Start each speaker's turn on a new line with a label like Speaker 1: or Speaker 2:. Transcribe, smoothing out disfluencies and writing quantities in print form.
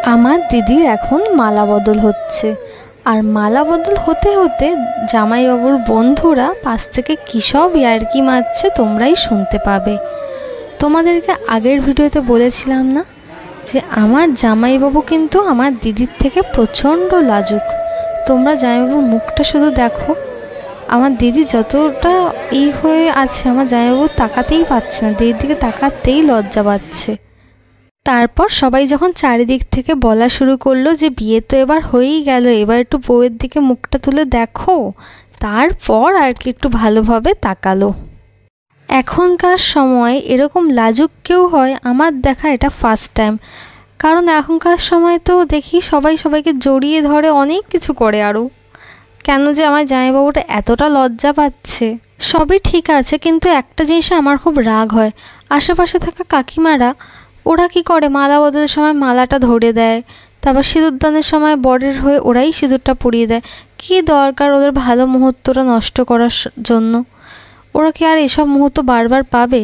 Speaker 1: আমার দিদির এখন মালা বদল হচ্ছে, আর মালা বদল হতে হতে জামাইবাবুর বন্ধুরা পাশ থেকে কী সব ইয়ার্কি মারছে তোমরাই শুনতে পাবে। তোমাদেরকে আগের ভিডিওতে বলেছিলাম না যে আমার জামাইবাবু কিন্তু আমার দিদির থেকে প্রচণ্ড লাজুক। তোমরা জামাইবাবুর মুখটা শুধু দেখো, আমার দিদি যতটা হয়ে আছে আমার জামাইবাবু তাকাতেই পাচ্ছে না, দিদির দিকে তাকাতেই লজ্জা পাচ্ছে। তারপর সবাই যখন চারিদিক থেকে বলা শুরু করলো যে বিয়ে তো এবার হয়েই গেল, এবার একটু বউয়ের দিকে মুখটা তুলে দেখো, তারপর আর কি একটু ভালোভাবে তাকালো। এখনকার সময় এরকম লাজুক কেউ হয় আমার দেখা এটা ফার্স্ট টাইম। কারণ এখনকার সময় তো দেখি সবাই সবাইকে জড়িয়ে ধরে, অনেক কিছু করে। আরও কেন যে আমার জামাইবাবুটা এতটা লজ্জা পাচ্ছে। সবই ঠিক আছে, কিন্তু একটা জিনিসে আমার খুব রাগ হয়, আশেপাশে থাকা কাকিমারা ওরা কি করে মালা বদলের সময় মালাটা ধরে দেয়, তারপর সিঁদুরদানের সময় বরের হয়ে ওরাই সিঁদুরটা পরিয়ে দেয়। কী দরকার ওদের ভালো মুহূর্তটা নষ্ট করার জন্য? ওরা কি আর এসব মুহূর্ত বারবার পাবে?